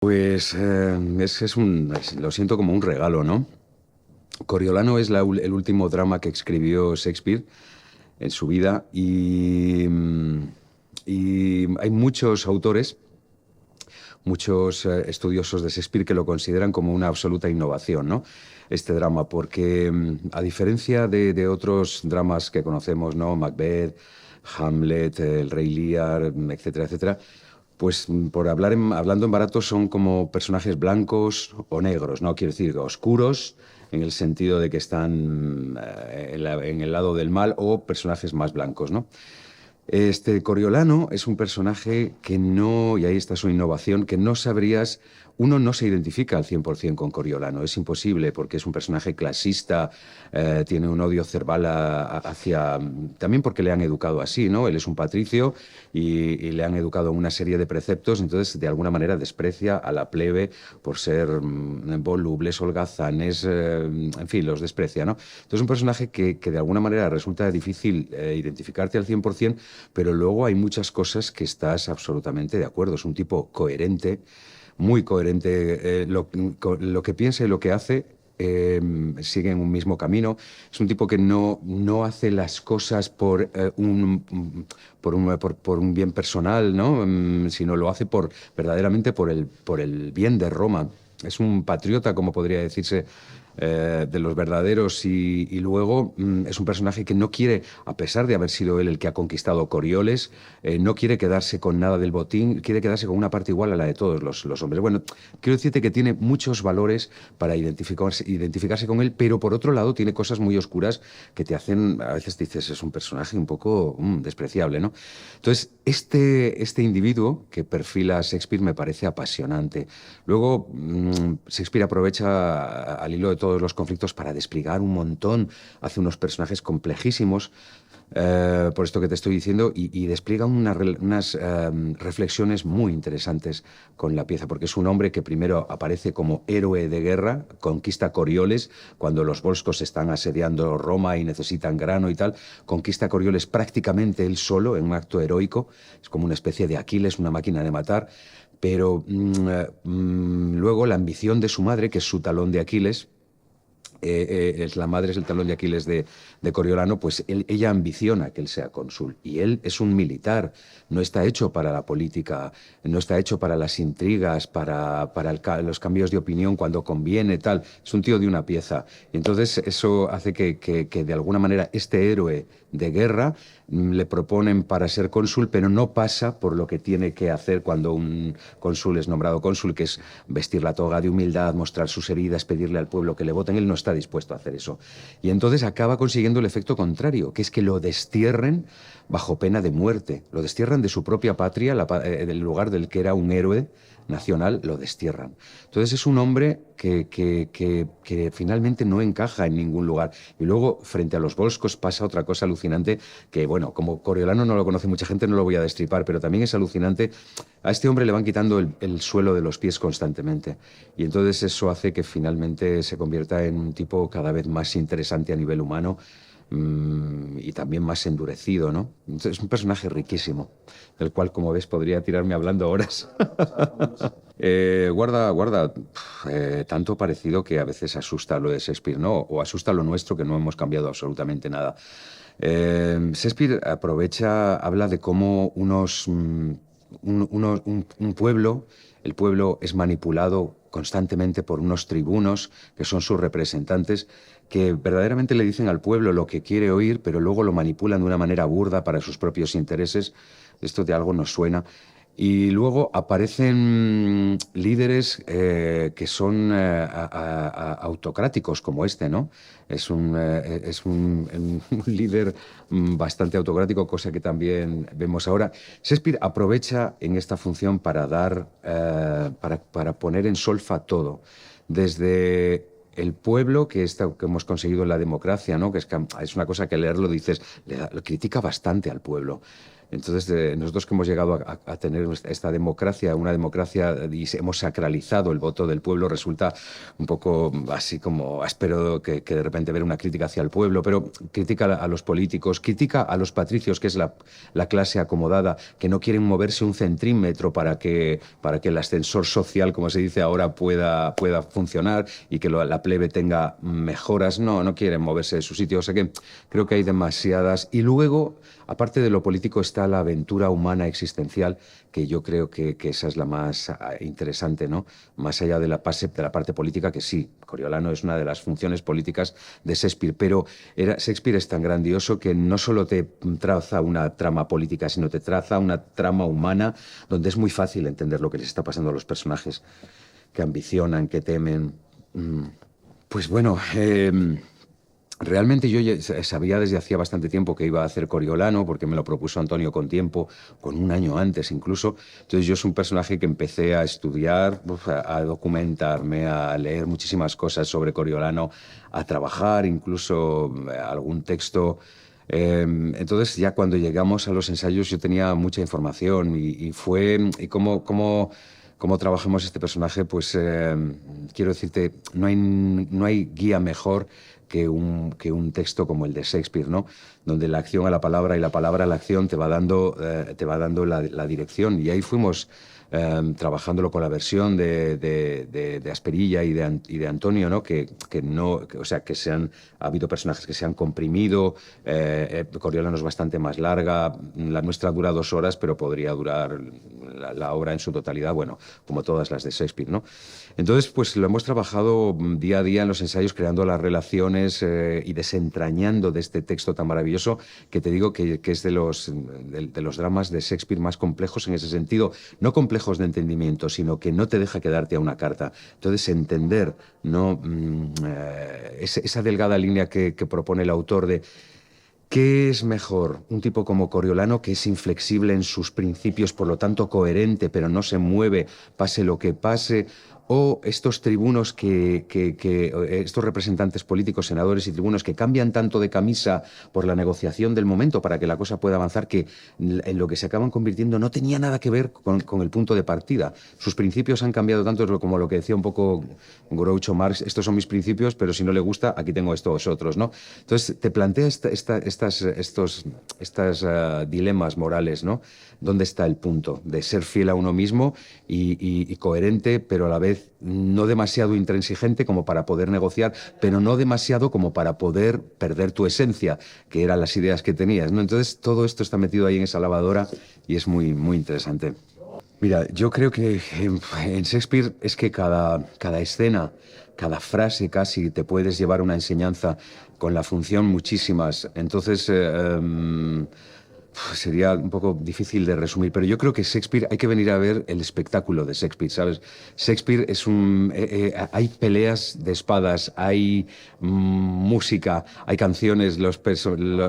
Pues lo siento como un regalo, ¿no? Coriolano es el último drama que escribió Shakespeare en su vida y hay muchos autores, muchos estudiosos de Shakespeare que lo consideran como una absoluta innovación, ¿no? Este drama, porque a diferencia de otros dramas que conocemos, ¿no? Macbeth, Hamlet, El Rey Lear, etcétera, etcétera, pues hablando en barato son como personajes blancos o negros, ¿no? Quiero decir, oscuros en el sentido de que están en el lado del mal o personajes más blancos, ¿no? Este Coriolano es un personaje que no, y ahí está su innovación, que no sabrías, uno no se identifica al 100% con Coriolano, es imposible porque es un personaje clasista, tiene un odio cerval hacia, también porque le han educado así, ¿no? Él es un patricio y le han educado una serie de preceptos, entonces de alguna manera desprecia a la plebe por ser volubles, holgazanes, en fin, los desprecia, ¿no? Entonces es un personaje que de alguna manera resulta difícil identificarte al 100%, pero luego hay muchas cosas que estás absolutamente de acuerdo. Es un tipo coherente, muy coherente. Lo que piensa y lo que hace sigue en un mismo camino. Es un tipo que no hace las cosas por un bien personal, ¿no? Sino lo hace verdaderamente por el bien de Roma. Es un patriota, como podría decirse, de los verdaderos y luego es un personaje que no quiere, a pesar de haber sido él el que ha conquistado Corioles, no quiere quedarse con nada del botín, quiere quedarse con una parte igual a la de todos los hombres. Bueno, quiero decirte que tiene muchos valores para identificarse con él, pero por otro lado tiene cosas muy oscuras que te hacen, a veces dices, es un personaje un poco despreciable, ¿no? Entonces, este individuo que perfila a Shakespeare me parece apasionante. Luego, Shakespeare aprovecha al hilo de todos los conflictos para desplegar un montón, hace unos personajes complejísimos, por esto que te estoy diciendo, y despliega unas reflexiones muy interesantes con la pieza, porque es un hombre que primero aparece como héroe de guerra, conquista Corioles, cuando los volscos están asediando Roma y necesitan grano y tal, conquista Corioles prácticamente él solo, en un acto heroico, es como una especie de Aquiles, una máquina de matar, pero luego la ambición de su madre, que es su talón de Aquiles, es la madre, es el talón de Aquiles de Coriolano, pues ella ambiciona que él sea cónsul. Y él es un militar, no está hecho para la política, no está hecho para las intrigas, para los cambios de opinión cuando conviene, tal. Es un tío de una pieza. Y entonces eso hace que de alguna manera este héroe de guerra le proponen para ser cónsul, pero no pasa por lo que tiene que hacer cuando un cónsul es nombrado cónsul, que es vestir la toga de humildad, mostrar sus heridas, pedirle al pueblo que le voten. Él no está dispuesto a hacer eso. Y entonces acaba consiguiendo el efecto contrario, que es que lo destierren bajo pena de muerte. Lo destierran de su propia patria, del lugar del que era un héroe nacional, lo destierran. Entonces es un hombre que finalmente no encaja en ningún lugar. Y luego, frente a los volscos, pasa otra cosa alucinante que, bueno, como Coriolano no lo conoce mucha gente, no lo voy a destripar, pero también es alucinante. A este hombre le van quitando el suelo de los pies constantemente. Y entonces eso hace que finalmente se convierta en un tipo cada vez más interesante a nivel humano, y también más endurecido, ¿no? Entonces, es un personaje riquísimo, del cual, como ves, podría tirarme hablando horas. Guarda, tanto parecido que a veces asusta lo de Shakespeare, ¿no? O asusta lo nuestro, que no hemos cambiado absolutamente nada. Shakespeare habla de cómo un pueblo, el pueblo es manipulado constantemente por unos tribunos que son sus representantes, que verdaderamente le dicen al pueblo lo que quiere oír, pero luego lo manipulan de una manera burda para sus propios intereses. Esto de algo nos suena. Y luego aparecen líderes que son autocráticos, como este, ¿no? Un líder bastante autocrático, cosa que también vemos ahora. Shakespeare aprovecha en esta función para para poner en solfa todo, desde el pueblo, que hemos conseguido en la democracia, ¿no? Que es una cosa que leerlo dices, lo critica bastante al pueblo. Entonces, nosotros que hemos llegado a tener esta democracia, una democracia, y hemos sacralizado el voto del pueblo, resulta un poco así como áspero que de repente ver una crítica hacia el pueblo, pero crítica a los políticos, crítica a los patricios, que es la clase acomodada, que no quieren moverse un centímetro para que el ascensor social, como se dice ahora, pueda funcionar y que la plebe tenga mejoras. No quieren moverse de su sitio. O sea que creo que hay demasiadas. Y luego, aparte de lo político, está la aventura humana existencial, que yo creo que esa es la más interesante, ¿no? Más allá de la parte política, que sí, Coriolano es una de las funciones políticas de Shakespeare, pero Shakespeare es tan grandioso que no solo te traza una trama política, sino te traza una trama humana donde es muy fácil entender lo que les está pasando a los personajes, que ambicionan, que temen. Pues bueno, realmente yo ya sabía desde hacía bastante tiempo que iba a hacer Coriolano, porque me lo propuso Antonio con tiempo, con un año antes incluso. Entonces yo es un personaje que empecé a estudiar, a documentarme, a leer muchísimas cosas sobre Coriolano, a trabajar incluso algún texto. Entonces ya cuando llegamos a los ensayos yo tenía mucha información y cómo trabajamos este personaje, pues quiero decirte, no hay guía mejor que un texto como el de Shakespeare, ¿no? Donde la acción a la palabra y la palabra a la acción te va dando la dirección. Y ahí fuimos trabajándolo con la versión de Asperilla y de Antonio, ¿no? O sea, ha habido personajes que se han comprimido. Coriolano es bastante más larga. La nuestra dura 2 horas, pero podría durar la obra en su totalidad, bueno, como todas las de Shakespeare, ¿no? Entonces, pues lo hemos trabajado día a día en los ensayos, creando las relaciones y desentrañando de este texto tan maravilloso que te digo que es de los dramas de Shakespeare más complejos en ese sentido. No complejos de entendimiento, sino que no te deja quedarte a una carta. Entonces, entender, ¿no? Esa delgada línea que propone el autor de ¿qué es mejor? Un tipo como Coriolano, que es inflexible en sus principios, por lo tanto coherente, pero no se mueve, pase lo que pase, o estos tribunos estos representantes políticos, senadores y tribunos que cambian tanto de camisa por la negociación del momento para que la cosa pueda avanzar, que en lo que se acaban convirtiendo no tenía nada que ver con el punto de partida. Sus principios han cambiado tanto, como lo que decía un poco Groucho Marx: estos son mis principios, pero si no le gusta, aquí tengo estos otros, ¿no? Entonces te plantea estos dilemas morales, ¿no? ¿Dónde está el punto de ser fiel a uno mismo y coherente, pero a la vez no demasiado intransigente como para poder negociar, pero no demasiado como para poder perder tu esencia, que eran las ideas que tenías, ¿no? Entonces todo esto está metido ahí en esa lavadora y es muy, muy interesante. Mira, yo creo que en Shakespeare es que cada escena, cada frase casi te puedes llevar una enseñanza, con la función muchísimas. Entonces, sería un poco difícil de resumir, pero yo creo que Shakespeare, hay que venir a ver el espectáculo de Shakespeare, ¿sabes? Shakespeare hay peleas de espadas, hay música, hay canciones,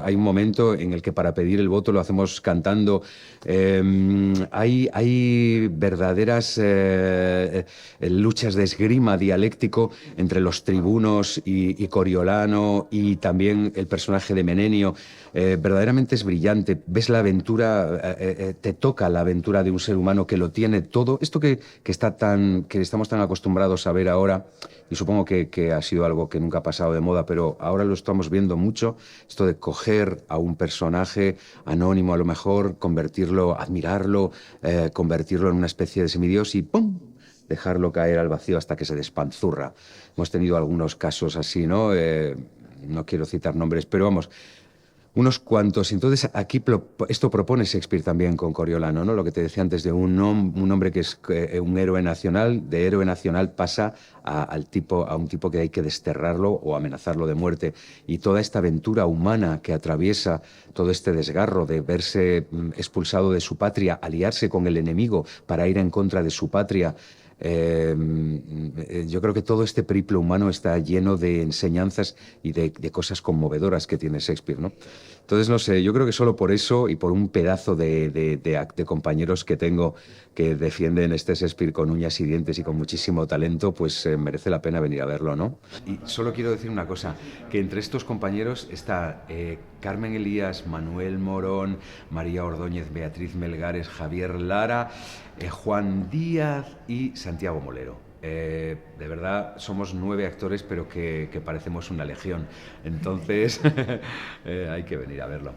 hay un momento en el que para pedir el voto lo hacemos cantando. Hay verdaderas luchas de esgrima dialéctico entre los tribunos y Coriolano, y también el personaje de Menenio. Verdaderamente es brillante. Ves la aventura, te toca la aventura de un ser humano que lo tiene todo. Esto que estamos tan acostumbrados a ver ahora, y supongo que ha sido algo que nunca ha pasado de moda, pero ahora lo estamos viendo mucho, esto de coger a un personaje anónimo, a lo mejor, convertirlo, admirarlo, convertirlo en una especie de semidios y ¡pum!, dejarlo caer al vacío hasta que se despanzurra. Hemos tenido algunos casos así, ¿no? No quiero citar nombres, pero vamos, unos cuantos. Entonces, aquí esto propone Shakespeare también con Coriolano, ¿no? Lo que te decía antes de un hombre que es un héroe nacional. De héroe nacional pasa a un tipo que hay que desterrarlo o amenazarlo de muerte. Y toda esta aventura humana que atraviesa todo este desgarro de verse expulsado de su patria, aliarse con el enemigo para ir en contra de su patria. Yo creo que todo este periplo humano está lleno de enseñanzas y de cosas conmovedoras que tiene Shakespeare, ¿no? Entonces, no sé, yo creo que solo por eso y por un pedazo de compañeros que tengo que defienden este Shakespeare con uñas y dientes y con muchísimo talento, pues merece la pena venir a verlo, ¿no? Y solo quiero decir una cosa, que entre estos compañeros está Carmen Elías, Manuel Morón, María Ordóñez, Beatriz Melgares, Javier Lara, Juan Díaz y Santiago Molero. De verdad, somos 9 actores, pero que parecemos una legión. Entonces, hay que venir a verlo.